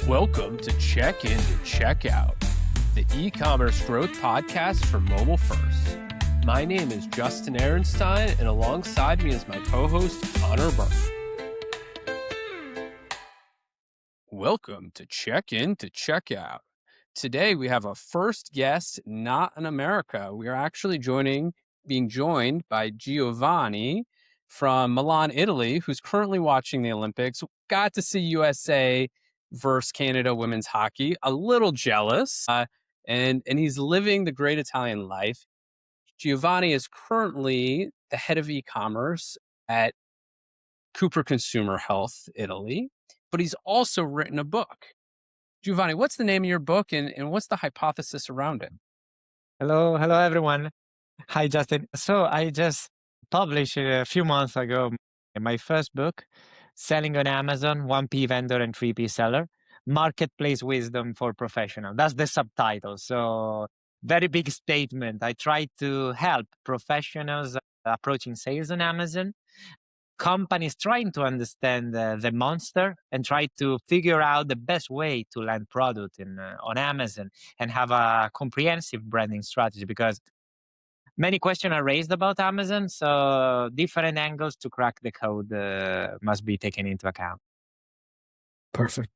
Welcome to Check In to Check Out, the e-commerce growth podcast for mobile first. My name is Justin Ehrenstein, and alongside me is my co-host, Connor Burke. Welcome to Check In to Check Out. Today, we have a first guest not in America. We are actually being joined by Giovanni from Milan, Italy, who's currently watching the Olympics. Got to see USA versus Canada women's hockey. A little jealous, and he's living the great Italian life. Giovanni is currently the head of e-commerce at Cooper Consumer Health, Italy, but he's also written a book. Giovanni, what's the name of your book and what's the hypothesis around it? Hello, everyone. Hi, Justin. So I just published a few months ago my first book, Selling on Amazon, 1P vendor and 3P seller, Marketplace Wisdom for Professional. That's the subtitle. So very big statement. I try to help professionals approaching sales on Amazon, companies trying to understand the monster and try to figure out the best way to land product on Amazon and have a comprehensive branding strategy, because many questions are raised about Amazon. So different angles to crack the code must be taken into account. Perfect.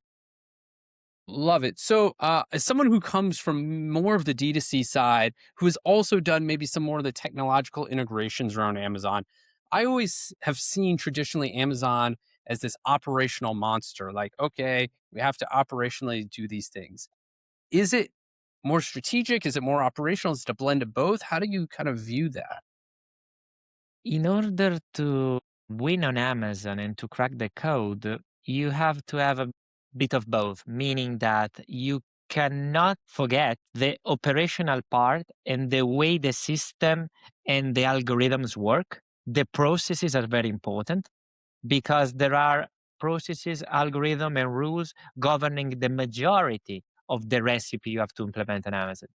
Love it. So as someone who comes from more of the D2C side, who has also done maybe some more of the technological integrations around Amazon, I always have seen traditionally Amazon as this operational monster, like, okay, we have to operationally do these things. Is it more strategic? Is it more operational? Is it a blend of both? How do you kind of view that? In order to win on Amazon and to crack the code, you have to have a bit of both, meaning that you cannot forget the operational part and the way the system and the algorithms work. The processes are very important because there are processes, algorithm, and rules governing the majority of the recipe you have to implement on Amazon.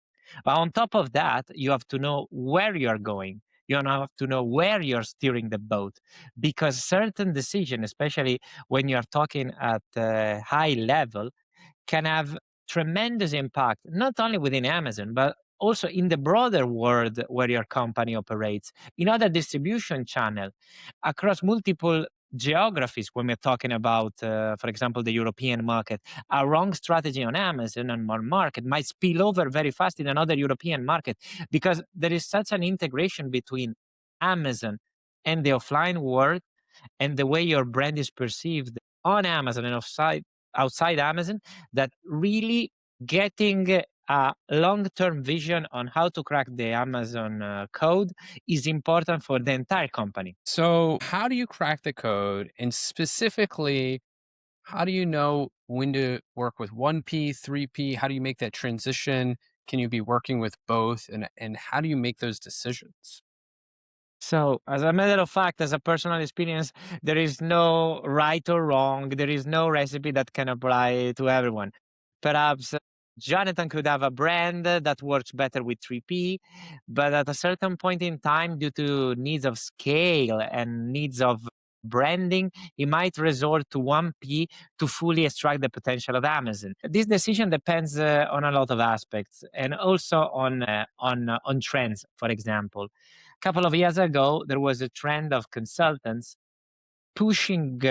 But on top of that, you have to know where you are going. You have to know where you're steering the boat, because certain decisions, especially when you're talking at a high level, can have tremendous impact, not only within Amazon, but also in the broader world where your company operates, in other distribution channels, across multiple geographies. When we're talking about, for example, the European market, a wrong strategy on Amazon and one market might spill over very fast in another European market, because there is such an integration between Amazon and the offline world and the way your brand is perceived on Amazon and outside Amazon, that really getting a long-term vision on how to crack the Amazon code is important for the entire company. So how do you crack the code? And specifically, how do you know when to work with 1P, 3P? How do you make that transition? Can you be working with both? And how do you make those decisions? So, as a matter of fact, as a personal experience, there is no right or wrong. There is no recipe that can apply to everyone. Perhaps Jonathan could have a brand that works better with 3P, but at a certain point in time, due to needs of scale and needs of branding, he might resort to 1P to fully extract the potential of Amazon. This decision depends on a lot of aspects, and also on trends. For example, a couple of years ago, there was a trend of consultants pushing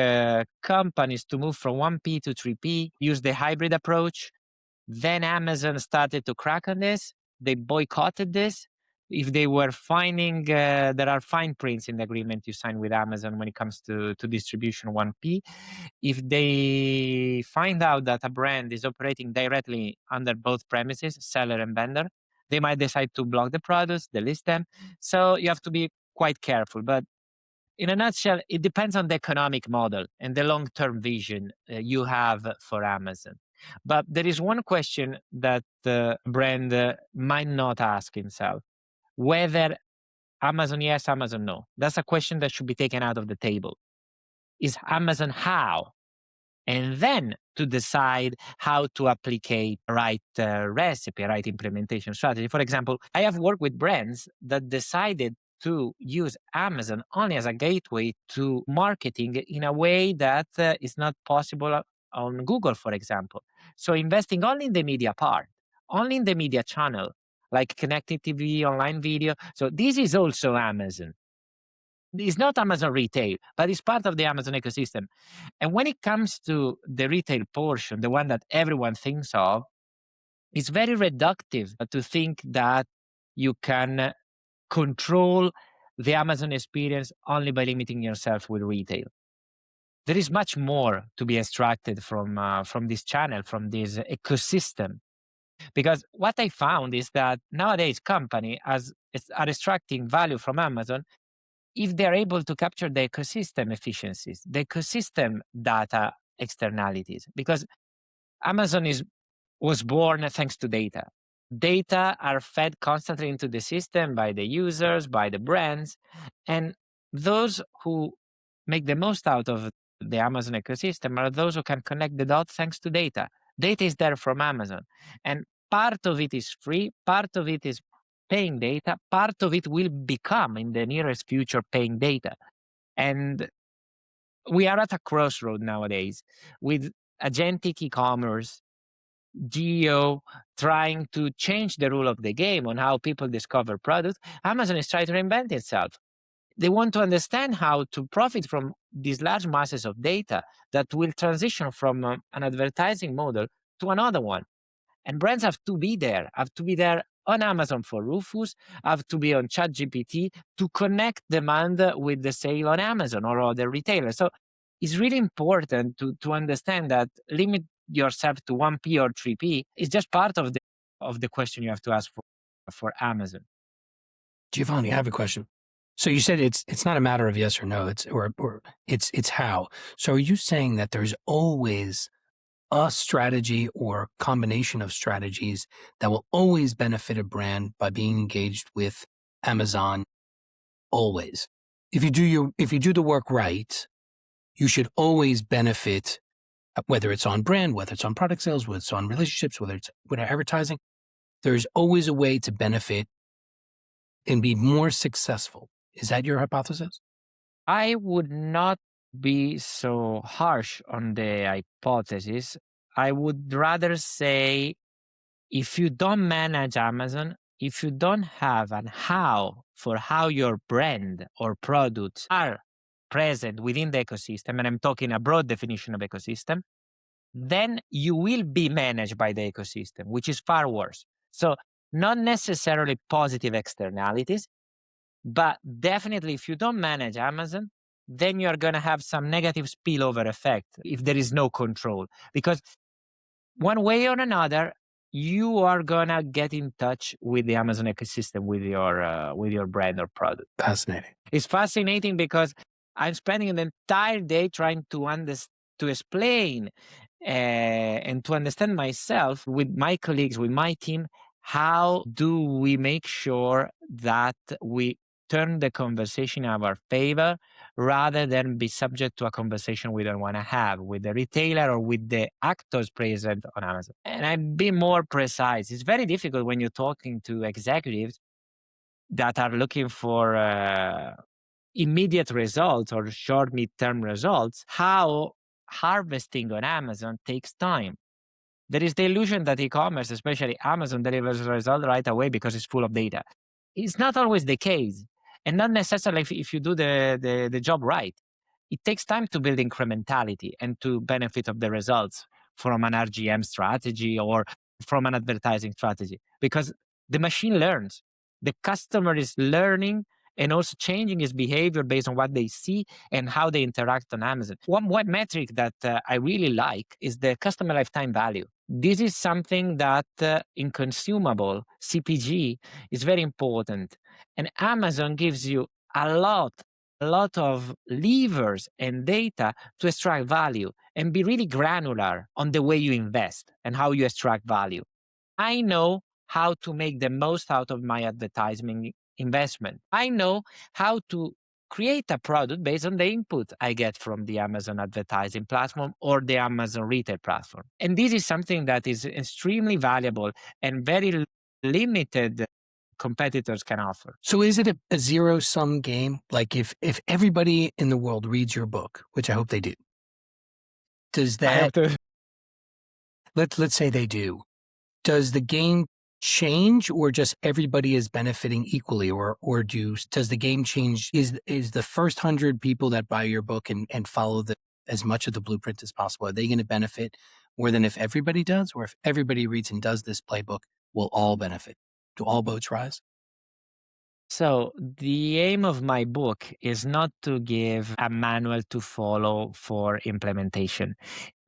companies to move from 1P to 3P, use the hybrid approach. Then Amazon started to crack on this. They boycotted this. If they were finding, there are fine prints in the agreement you sign with Amazon when it comes to distribution 1P. If they find out that a brand is operating directly under both premises, seller and vendor, they might decide to block the products, delist them. So you have to be quite careful. But in a nutshell, it depends on the economic model and the long-term vision you have for Amazon. But there is one question that the brand might not ask himself: whether Amazon yes, Amazon no. That's a question that should be taken out of the table. Is Amazon how? And then to decide how to apply right recipe, right implementation strategy. For example, I have worked with brands that decided to use Amazon only as a gateway to marketing in a way that is not possible on Google, for example. So investing only in the media part, only in the media channel, like connected TV, online video. So this is also Amazon. It's not Amazon retail, but it's part of the Amazon ecosystem. And when it comes to the retail portion, the one that everyone thinks of, it's very reductive to think that you can control the Amazon experience only by limiting yourself with retail. There is much more to be extracted from this channel, from this ecosystem. Because what I found is that nowadays companies are extracting value from Amazon if they're able to capture the ecosystem efficiencies, the ecosystem data externalities. Because Amazon was born thanks to data. Data are fed constantly into the system by the users, by the brands, and those who make the most out of the Amazon ecosystem are those who can connect the dots thanks to data. Data is there from Amazon, and part of it is free, part of it is paying data, part of it will become in the nearest future paying data. And we are at a crossroad nowadays with agentic e-commerce, geo trying to change the rule of the game on how people discover products. Amazon is trying to reinvent itself. They want to understand how to profit from these large masses of data that will transition from an advertising model to another one. And brands have to be there on Amazon for Rufus, have to be on ChatGPT to connect demand with the sale on Amazon or other retailers. So it's really important to understand that limit yourself to 1P or 3P is just part of the question you have to ask for Amazon. Giovanni, I have a question. So you said it's not a matter of yes or no, it's how. So are you saying that there's always a strategy or combination of strategies that will always benefit a brand by being engaged with Amazon always? If you do the work right, you should always benefit, whether it's on brand, whether it's on product sales, whether it's on relationships, whether it's with advertising. There's always a way to benefit and be more successful. Is that your hypothesis? I would not be so harsh on the hypothesis. I would rather say if you don't manage Amazon, if you don't have an how for how your brand or products are present within the ecosystem, and I'm talking a broad definition of ecosystem, then you will be managed by the ecosystem, which is far worse. So not necessarily positive externalities, but definitely if you don't manage Amazon, then you're going to have some negative spillover effect if there is no control. Because one way or another, you are going to get in touch with the Amazon ecosystem with your brand or product. Fascinating. It's fascinating because I'm spending an entire day trying to explain and to understand myself with my colleagues, with my team, how do we make sure that we turn the conversation in our favor rather than be subject to a conversation we don't want to have with the retailer or with the actors present on Amazon. And I'd be more precise. It's very difficult when you're talking to executives that are looking for immediate results or short midterm results, how harvesting on Amazon takes time. There is the illusion that e-commerce, especially Amazon, delivers a result right away because it's full of data. It's not always the case, and not necessarily if you do the job right. It takes time to build incrementality and to benefit of the results from an RGM strategy or from an advertising strategy, because the machine learns. The customer is learning and also changing his behavior based on what they see and how they interact on Amazon. One metric that I really like is the customer lifetime value. This is something that in consumable CPG is very important. And Amazon gives you a lot of levers and data to extract value and be really granular on the way you invest and how you extract value. I know how to make the most out of my advertising investment. I know how to create a product based on the input I get from the Amazon advertising platform or the Amazon retail platform. And this is something that is extremely valuable and very limited competitors can offer. So is it a zero-sum game? Like if everybody in the world reads your book, which I hope they do, does that let's say they do. Does the game change, or just everybody is benefiting equally, or does the game change? Is the first 100 people that buy your book and follow as much of the blueprint as possible, are they going to benefit more than if everybody does, or if everybody reads and does this playbook, will all benefit? Do all boats rise? So the aim of my book is not to give a manual to follow for implementation.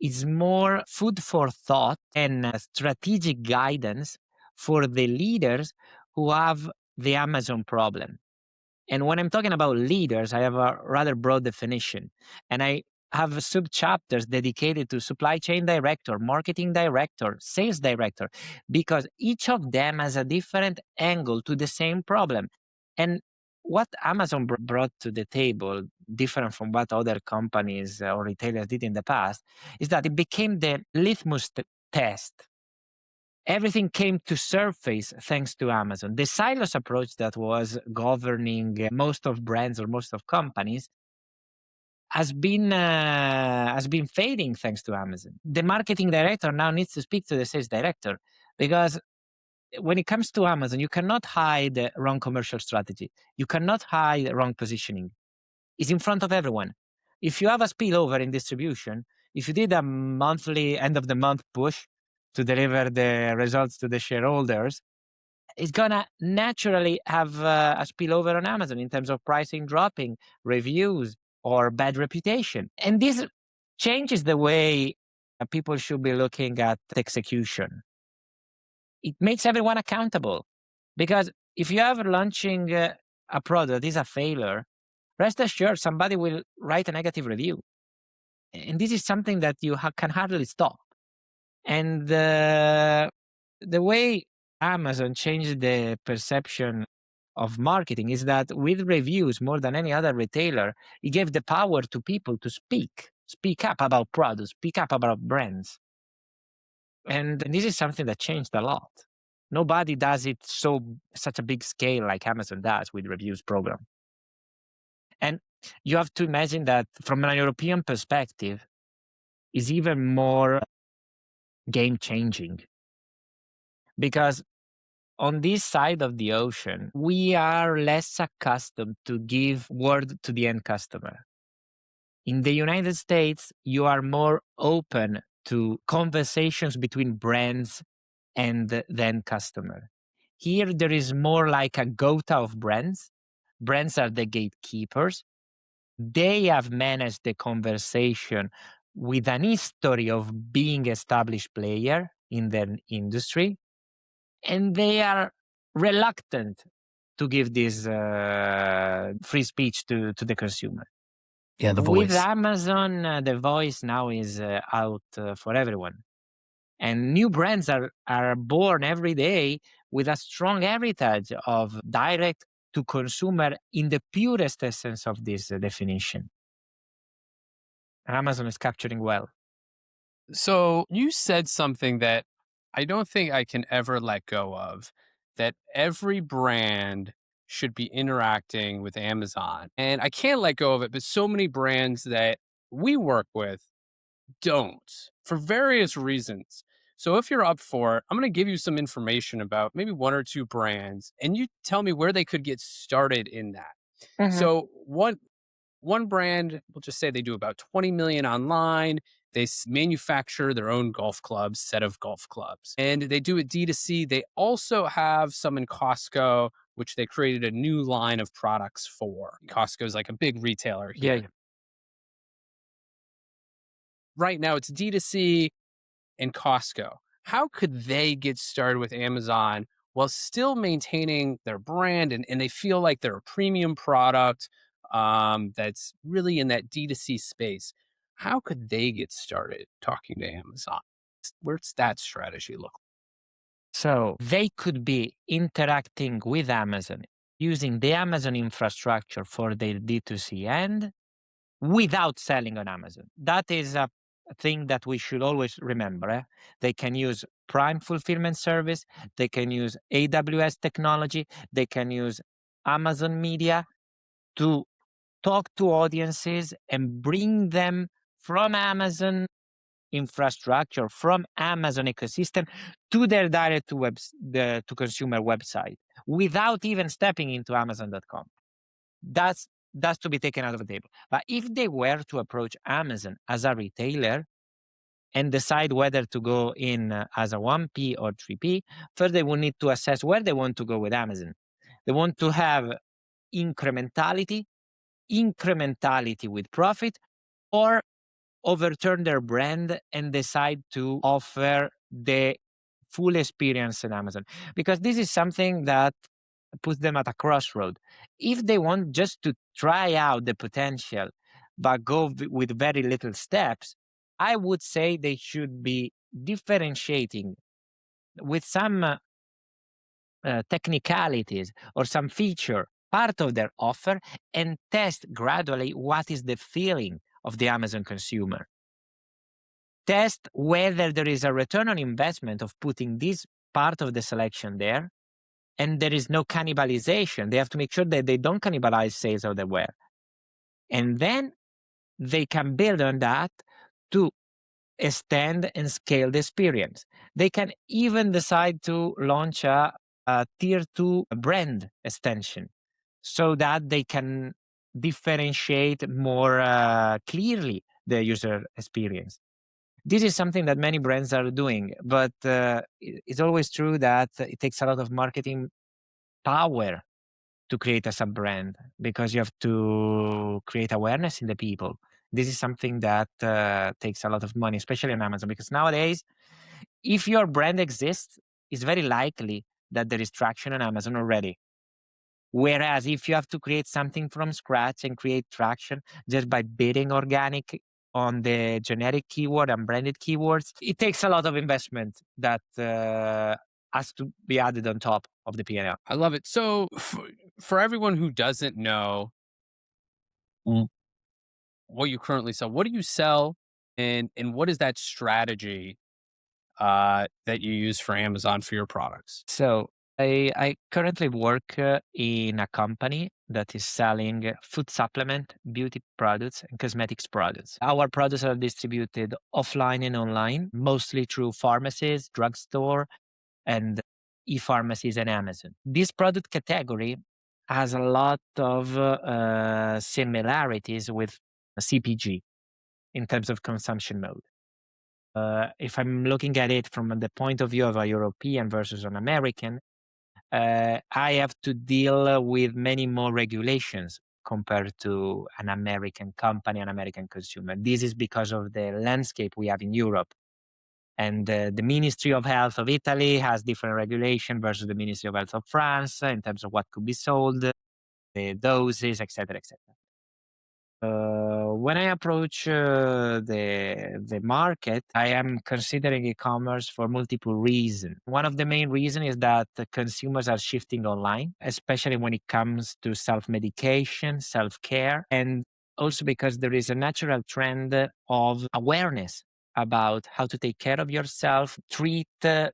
It's more food for thought and strategic guidance for the leaders who have the Amazon problem. And when I'm talking about leaders, I have a rather broad definition. And I have sub-chapters dedicated to supply chain director, marketing director, sales director, because each of them has a different angle to the same problem. And what Amazon brought to the table, different from what other companies or retailers did in the past, is that it became the litmus test. Everything came to surface thanks to Amazon. The silos approach that was governing most of brands or most of companies has been fading thanks to Amazon. The marketing director now needs to speak to the sales director, because when it comes to Amazon, you cannot hide the wrong commercial strategy. You cannot hide the wrong positioning. It's in front of everyone. If you have a spillover in distribution, if you did a monthly end of the month push to deliver the results to the shareholders, it's gonna naturally have a spillover on Amazon in terms of pricing dropping, reviews, or bad reputation. And this changes the way people should be looking at execution. It makes everyone accountable, because if you have launching a product that is a failure, rest assured somebody will write a negative review. And this is something that you can hardly stop. And the way Amazon changed the perception of marketing is that with reviews, more than any other retailer, it gave the power to people to speak up about products, speak up about brands. And this is something that changed a lot. Nobody does it such a big scale like Amazon does with reviews program. And you have to imagine that from a European perspective, is even more game changing, because on this side of the ocean, we are less accustomed to give word to the end customer. In the United States, you are more open to conversations between brands and the end customer. Here, there is more like a quota of brands. Brands are the gatekeepers. They have managed the conversation with an history of being established player in their industry, and they are reluctant to give this free speech to the consumer. Yeah, the With voice. Amazon, the voice now is out for everyone. And new brands are born every day with a strong heritage of direct to consumer in the purest essence of this definition. Amazon is capturing well. So you said something that I don't think I can ever let go of, that every brand should be interacting with Amazon. And I can't let go of it, but so many brands that we work with don't, for various reasons. So if you're up for it, I'm going to give you some information about maybe one or two brands, and you tell me where they could get started in that. Mhm. So one brand, we'll just say they do about 20 million online. They manufacture their own golf clubs, set of golf clubs, and they do it D2C. They also have some in Costco, which they created a new line of products for. Costco is like a big retailer here. Yeah. Right now, it's D2C and Costco. How could they get started with Amazon while still maintaining their brand, and they feel like they're a premium product that's really in that D2C space? How could they get started talking to Amazon? Where's that strategy look like? So they could be interacting with Amazon using the Amazon infrastructure for their D2C end without selling on Amazon. That is a thing that we should always remember. They can use Prime Fulfillment Service, they can use AWS technology, they can use Amazon Media to talk to audiences and bring them from Amazon infrastructure from Amazon ecosystem to their to consumer website without even stepping into Amazon.com. That's to be taken out of the table. But if they were to approach Amazon as a retailer and decide whether to go in as a 1P or 3P, first they will need to assess where they want to go with Amazon. They want to have incrementality with profit, or overturn their brand and decide to offer the full experience in Amazon. Because this is something that puts them at a crossroad. If they want just to try out the potential, but go with very little steps, I would say they should be differentiating with some technicalities or some feature part of their offer and test gradually what is the feeling of the Amazon consumer. Test whether there is a return on investment of putting this part of the selection there, and there is no cannibalization. They have to make sure that they don't cannibalize sales of the web. And then they can build on that to extend and scale the experience. They can even decide to launch a tier 2 brand extension so that they can differentiate more clearly the user experience. This is something that many brands are doing, but it's always true that it takes a lot of marketing power to create a sub brand, because you have to create awareness in the people. This is something that takes a lot of money, especially on Amazon, because nowadays, if your brand exists, it's very likely that there is traction on Amazon already. Whereas if you have to create something from scratch and create traction just by bidding organic on the generic keyword and branded keywords, it takes a lot of investment that has to be added on top of the P&L. I love it. So for everyone who doesn't know what you currently sell, what do you sell, and what is that strategy that you use for Amazon for your products? So I currently work in a company that is selling food supplement, beauty products, and cosmetics products. Our products are distributed offline and online, mostly through pharmacies, drugstore, and e-pharmacies and Amazon. This product category has a lot of similarities with CPG in terms of consumption mode. If I'm looking at it from the point of view of a European versus an American, I have to deal with many more regulations compared to an American company, an American consumer. This is because of the landscape we have in Europe. And the Ministry of Health of Italy has different regulation versus the Ministry of Health of France in terms of what could be sold, the doses, etc., etc. When I approach the market, I am considering e-commerce for multiple reasons. One of the main reasons is that the consumers are shifting online, especially when it comes to self-medication, self-care, and also because there is a natural trend of awareness about how to take care of yourself, treat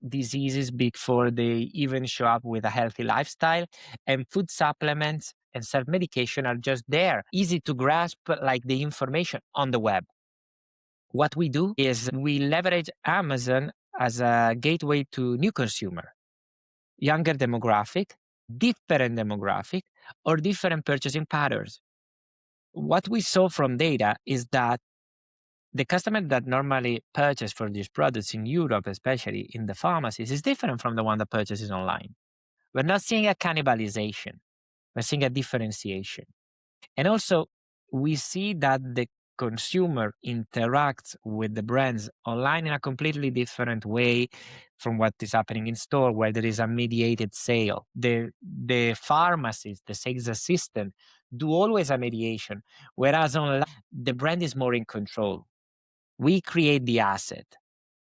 diseases before they even show up with a healthy lifestyle, and food supplements and self-medication are just there, easy to grasp, like the information on the web. What we do is we leverage Amazon as a gateway to new consumer, younger demographic, different demographic, or different purchasing patterns. What we saw from data is that the customer that normally purchase for these products in Europe, especially in the pharmacies, is different from the one that purchases online. We're not seeing a cannibalization. We're seeing a differentiation. And also, we see that the consumer interacts with the brands online in a completely different way from what is happening in store, where there is a mediated sale. The pharmacies, the sales assistant, do always a mediation, whereas online, the brand is more in control. We create the asset.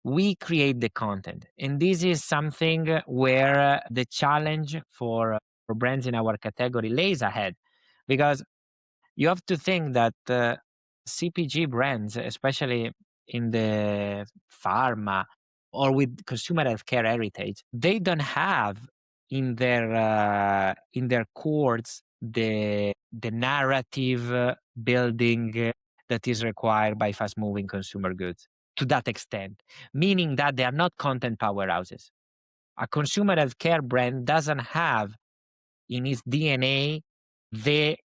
We create the content. And this is something where the challenge for brands in our category lays ahead, because you have to think that CPG brands, especially in the pharma or with consumer healthcare heritage, they don't have in their cores the narrative building that is required by fast moving consumer goods. to that extent, meaning that they are not content powerhouses. A consumer healthcare brand doesn't have in its DNA the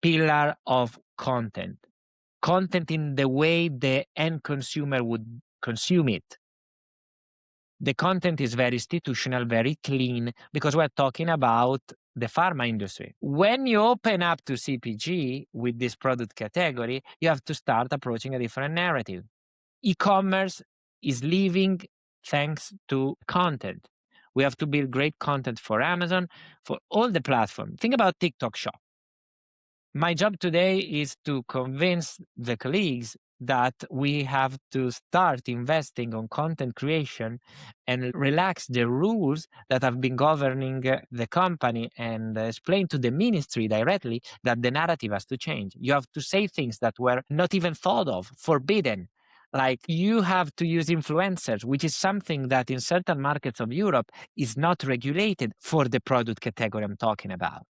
pillar of content. Content in the way the end consumer would consume it. The content is very institutional, very clean, because we're talking about the pharma industry. When you open up to CPG with this product category, you have to start approaching a different narrative. E-commerce is living thanks to content. We have to build great content for Amazon, for all the platforms. Think about TikTok Shop. My job today is to convince the colleagues that we have to start investing on content creation and relax the rules that have been governing the company, and explain to the ministry directly that the narrative has to change. You have to say things that were not even thought of, forbidden. Like, you have to use influencers, which is something that in certain markets of Europe is not regulated for the product category I'm talking about.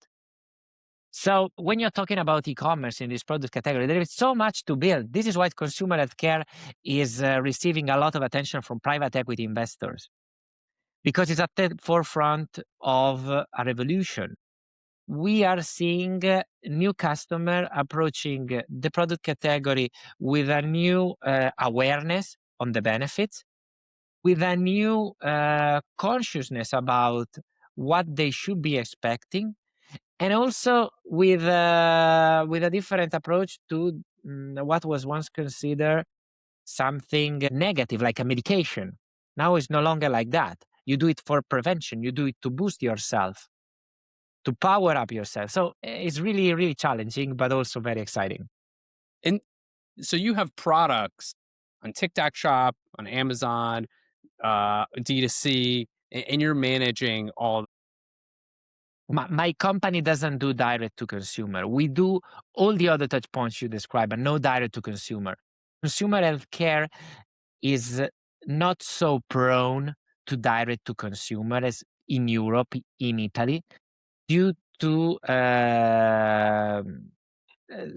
So when you're talking about e-commerce in this product category, there is so much to build. This is why consumer healthcare is receiving a lot of attention from private equity investors, because it's at the forefront of a revolution. We are seeing new customer approaching the product category with a new awareness on the benefits, with a new consciousness about what they should be expecting, and also with a different approach to what was once considered something negative, like a medication. Now it's no longer like that. You do it for prevention. You do it to boost yourself, to power up yourself. So it's really, really challenging, but also very exciting. And so you have products on TikTok Shop, on Amazon, D2C, and you're managing all. My company doesn't do direct to consumer. We do all the other touch points you described, but no direct to consumer. Consumer healthcare is not so prone to direct to consumer as in Europe, in Italy, due to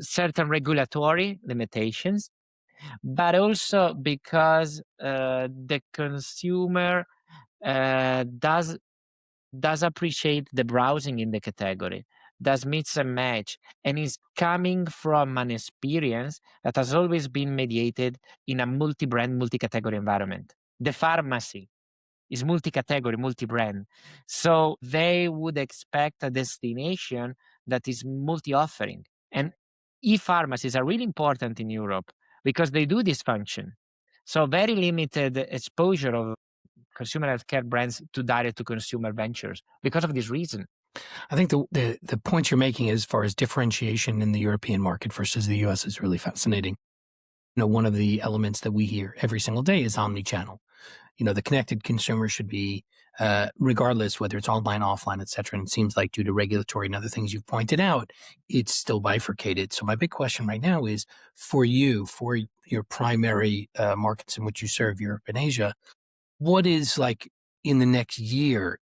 certain regulatory limitations, but also because the consumer does appreciate the browsing in the category, does mix and match, and is coming from an experience that has always been mediated in a multi-brand, multi-category environment. The pharmacy is multi-category, multi-brand. So they would expect a destination that is multi-offering. And e-pharmacies are really important in Europe because they do this function. So very limited exposure of consumer healthcare brands to direct to consumer ventures because of this reason. I think the point you're making as far as differentiation in the European market versus the US is really fascinating. One of the elements that we hear every single day is omnichannel. The connected consumer should be, regardless whether it's online, offline, et cetera. And it seems like due to regulatory and other things you've pointed out, it's still bifurcated. So my big question right now is for you, for your primary markets in which you serve, Europe and Asia, what is like in the next year?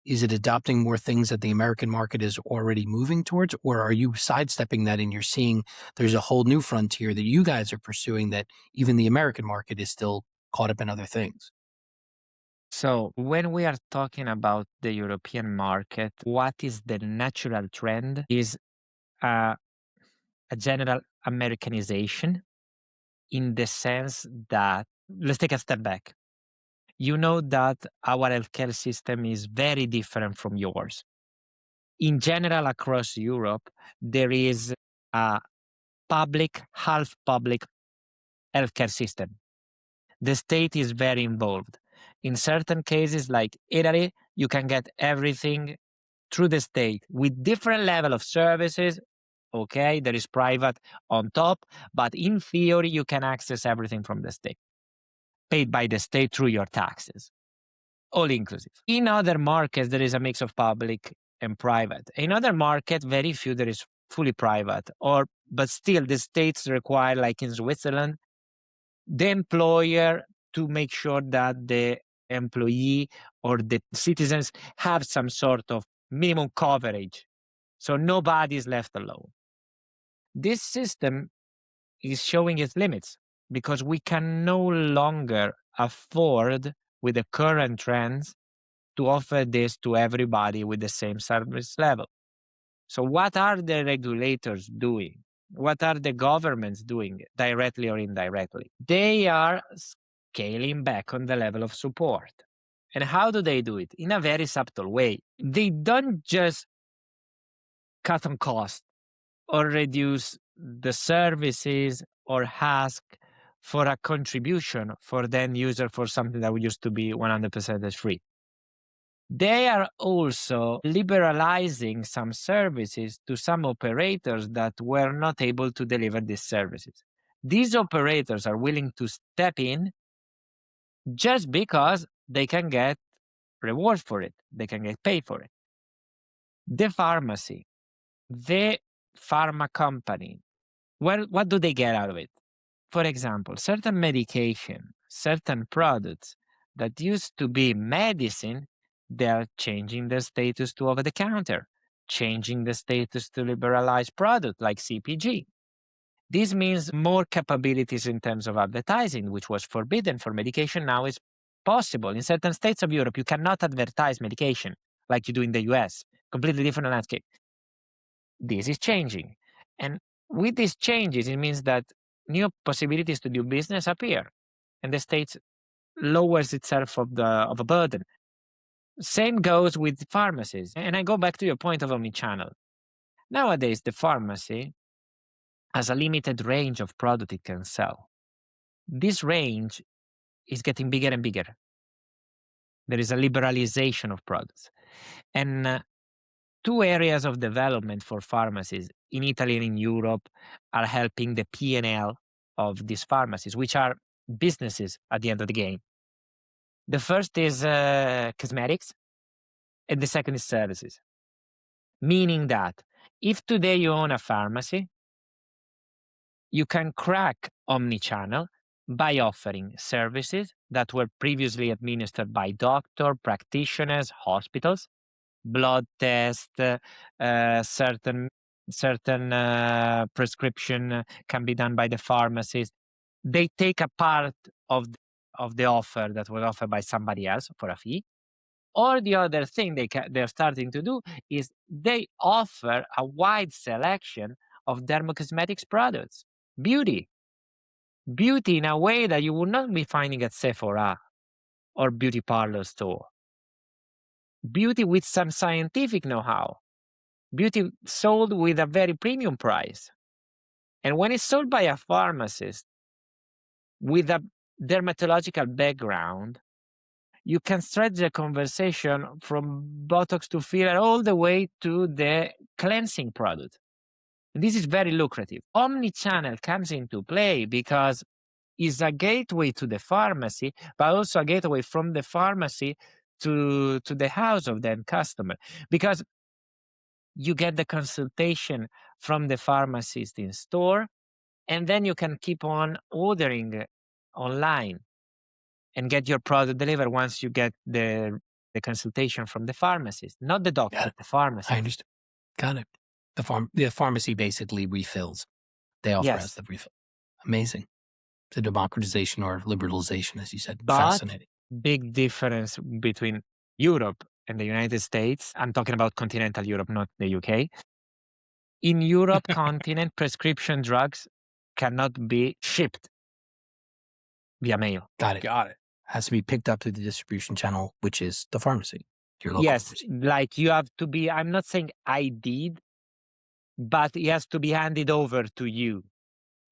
Is it adopting more things that the American market is already moving towards, or are you sidestepping that and you're seeing there's a whole new frontier that you guys are pursuing that even the American market is still caught up in other things? So when we are talking about the European market, what is the natural trend is a general Americanization, in the sense that, let's take a step back. You know that our healthcare system is very different from yours. In general, across Europe, there is a public, half public healthcare system. The state is very involved. In certain cases, like Italy, you can get everything through the state with different level of services. Okay, there is private on top, but in theory, you can access everything from the state, paid by the state through your taxes, all inclusive. In other markets, there is a mix of public and private. In other markets, very few there is fully private, but still the states require, like in Switzerland, the employer to make sure that the employee or the citizens have some sort of minimum coverage. So nobody is left alone. This system is showing its limits because we can no longer afford, with the current trends, to offer this to everybody with the same service level. So what are the regulators doing? What are the governments doing, directly or indirectly? They are scaling back on the level of support. And how do they do it? In a very subtle way. They don't just cut on cost or reduce the services or ask for a contribution for the end user for something that used to be 100% free. They are also liberalizing some services to some operators that were not able to deliver these services. These operators are willing to step in just because they can get rewards for it. They can get paid for it. The pharmacy, the pharma company, what do they get out of it? For example, certain medication, certain products that used to be medicine, they are changing the status to over the counter, changing the status to liberalized product like CPG. This means more capabilities in terms of advertising, which was forbidden for medication, now is possible. In certain states of Europe, you cannot advertise medication like you do in the US, completely different landscape. This is changing. And with these changes, it means that new possibilities to do business appear, and the state lowers itself of a burden. Same goes with pharmacies. And I go back to your point of omnichannel. Nowadays, the pharmacy has a limited range of product it can sell. This range is getting bigger and bigger. There is a liberalization of products. And two areas of development for pharmacies in Italy and in Europe are helping the P&L of these pharmacies, which are businesses at the end of the game. The first is cosmetics, and the second is services. Meaning that if today you own a pharmacy, you can crack omnichannel by offering services that were previously administered by doctor, practitioners, hospitals, blood test, certain prescription can be done by the pharmacist. They take a part of the offer that was offered by somebody else for a fee. Or the other thing they're starting to do is they offer a wide selection of dermocosmetics products, beauty in a way that you would not be finding at Sephora or beauty parlor store. Beauty with some scientific know-how. Beauty sold with a very premium price. And when it's sold by a pharmacist with a dermatological background, you can stretch the conversation from Botox to filler all the way to the cleansing product. And this is very lucrative. Omnichannel comes into play because it's a gateway to the pharmacy, but also a gateway from the pharmacy to the house of the end customer. Because you get the consultation from the pharmacist in store, and then you can keep on ordering online and get your product delivered once you get the consultation from the pharmacist, not the doctor, the pharmacist. I understand. Got it. The pharmacy basically refills. They offer as the refill. Amazing. The democratization or liberalization, as you said. But fascinating. Big difference between Europe and the United States. I'm talking about continental Europe, not the UK. In Europe, continent prescription drugs cannot be shipped via mail. Got it. Got it. Has to be picked up to the distribution channel, which is the pharmacy. Your local pharmacy. Like you have to be, I'm not saying ID'd, but it has to be handed over to you.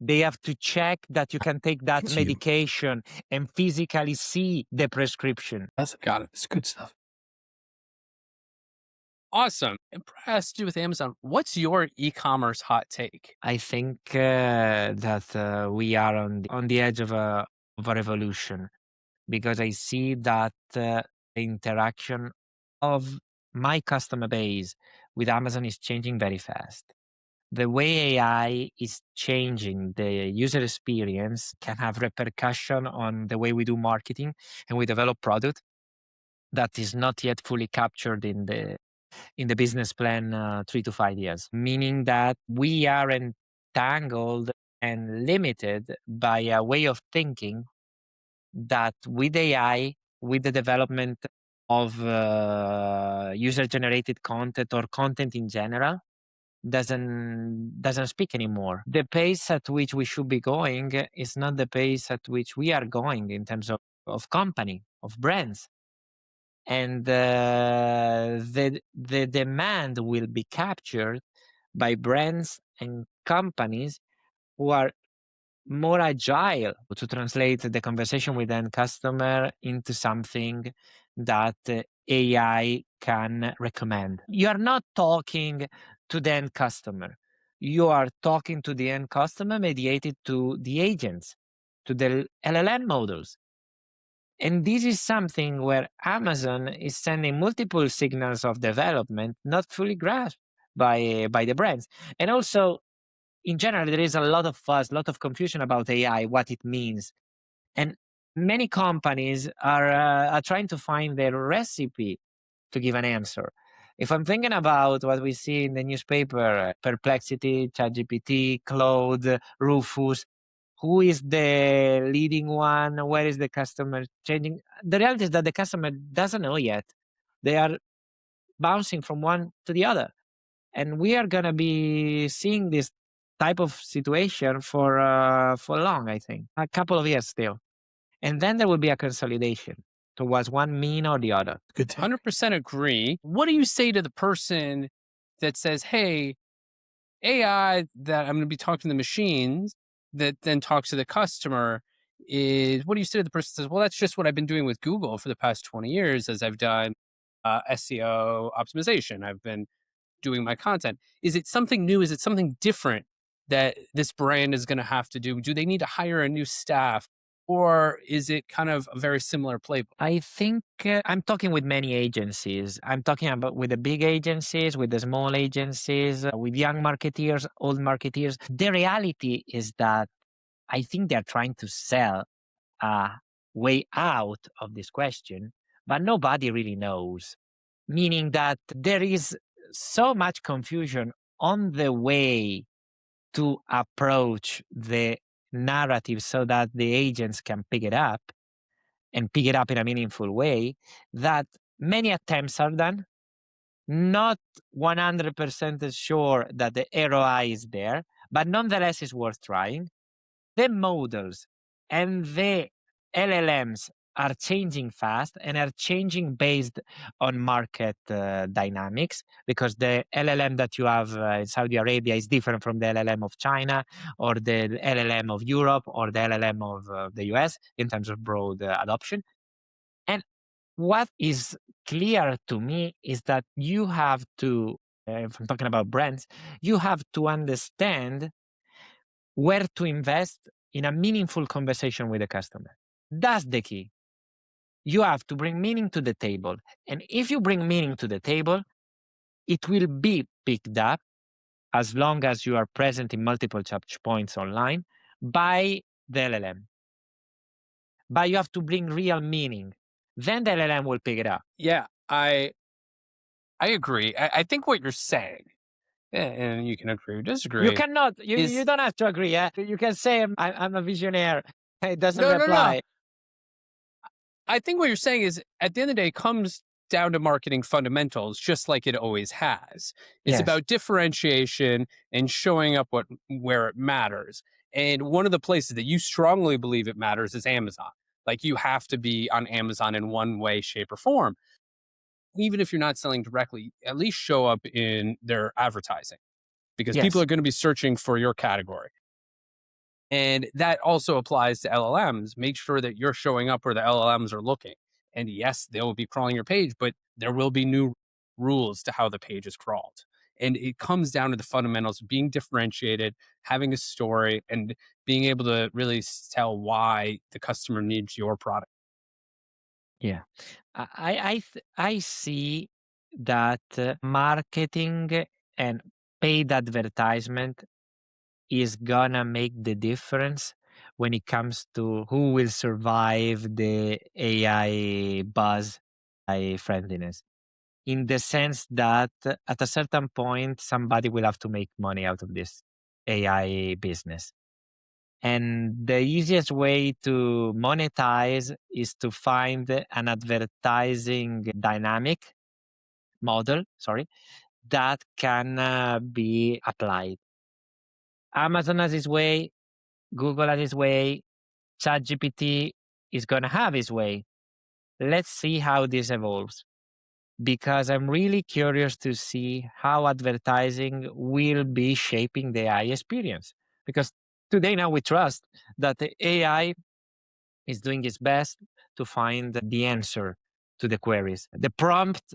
They have to check that you can take that medication and physically see the prescription. Got it. It's good stuff. Awesome. It has to do with Amazon. What's your e-commerce hot take? I think that we are on the edge of a revolution, because I see that the interaction of my customer base with Amazon is changing very fast. The way AI is changing the user experience can have repercussion on the way we do marketing and we develop product that is not yet fully captured in the business plan 3 to 5 years, meaning that we are entangled and limited by a way of thinking that with AI, with the development of user-generated content or content in general, doesn't speak anymore. The pace at which we should be going is not the pace at which we are going in terms of company, of brands. And the demand will be captured by brands and companies who are more agile to translate the conversation with end customer into something that AI can recommend. You are not talking to the end customer. You are talking to the end customer mediated to the agents, to the LLM models. And this is something where Amazon is sending multiple signals of development not fully grasped by the brands. And also, in general, there is a lot of fuss, a lot of confusion about AI, what it means. And many companies are trying to find their recipe to give an answer. If I'm thinking about what we see in the newspaper, Perplexity, ChatGPT, Claude, Rufus, who is the leading one? Where is the customer changing? The reality is that the customer doesn't know yet. They are bouncing from one to the other. And we are going to be seeing this type of situation for long, I think, a couple of years still. And then there will be a consolidation towards one mean or the other. Good. 100% agree. What do you say to the person that says, hey, AI that I'm going to be talking to the machines that then talks to the customer is, what do you say to the person that says, well, that's just what I've been doing with Google for the past 20 years as I've done SEO optimization. I've been doing my content. Is it something new? Is it something different that this brand is going to have to do? Do they need to hire a new staff? Or is it kind of a very similar playbook? I think I'm talking with many agencies. I'm talking about with the big agencies, with the small agencies, with young marketeers, old marketeers. The reality is that I think they're trying to sell a way out of this question, but nobody really knows. Meaning that there is so much confusion on the way to approach the narrative so that the agents can pick it up and pick it up in a meaningful way, that many attempts are done, not 100% sure that the ROI is there, but nonetheless it's worth trying. The models and the LLMs are changing fast and are changing based on market dynamics, because the LLM that you have in Saudi Arabia is different from the LLM of China or the LLM of Europe or the LLM of the US in terms of broad adoption. And what is clear to me is that you have to, if I'm talking about brands, you have to understand where to invest in a meaningful conversation with the customer. That's the key. You have to bring meaning to the table. And if you bring meaning to the table, it will be picked up, as long as you are present in multiple touch points online, by the LLM. But you have to bring real meaning. Then the LLM will pick it up. Yeah, I agree. I think what you're saying, and you can agree or disagree. You cannot, you don't have to agree. Yeah? You can say I'm a visionary. It doesn't No. apply. I think what you're saying is, at the end of the day, it comes down to marketing fundamentals, just like it always has. It's Yes. about differentiation and showing up where it matters. And one of the places that you strongly believe it matters is Amazon. Like, you have to be on Amazon in one way, shape, or form. Even if you're not selling directly, at least show up in their advertising, because Yes. people are going to be searching for your category. And that also applies to LLMs. Make sure that you're showing up where the LLMs are looking. And yes, they will be crawling your page, but there will be new rules to how the page is crawled. And it comes down to the fundamentals of being differentiated, having a story, and being able to really tell why the customer needs your product. Yeah. I see that marketing and paid advertisement is gonna make the difference when it comes to who will survive the AI buzz, AI friendliness. In the sense that at a certain point, somebody will have to make money out of this AI business. And the easiest way to monetize is to find an advertising dynamic model, that can be applied. Amazon has its way, Google has its way, ChatGPT is going to have its way. Let's see how this evolves, because I'm really curious to see how advertising will be shaping the AI experience. Because today now we trust that the AI is doing its best to find the answer to the queries. The prompt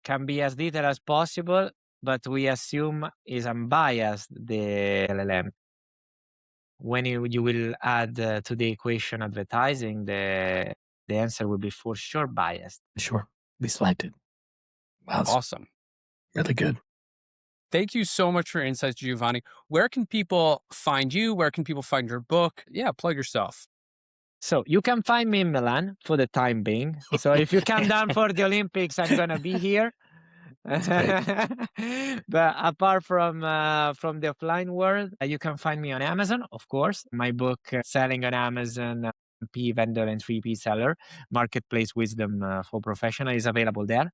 can be as detailed as possible, but we assume is unbiased, the LLM. When you will add to the equation advertising, the answer will be for sure biased. Sure. Be selected. Wow, that's Awesome. really good. Thank you so much for your insights, Giovanni. Where can people find you? Where can people find your book? Yeah, plug yourself. So you can find me in Milan for the time being. So if you come down for the Olympics, I'm gonna be here. But apart from the offline world, you can find me on Amazon, of course. My book, selling on Amazon, P vendor and 3P seller, Marketplace Wisdom for Professional, is available there,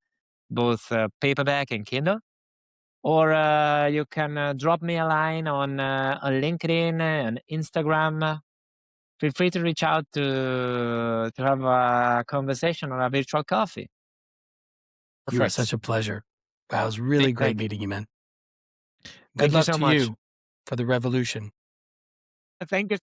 both paperback and Kindle. Or you can drop me a line on LinkedIn and Instagram. Feel free to reach out to have a conversation or a virtual coffee. You are Perfect. such a pleasure. Wow, it was really great Thank you. meeting you, man. Thank Good you luck so to much. you for the revolution. Thank you.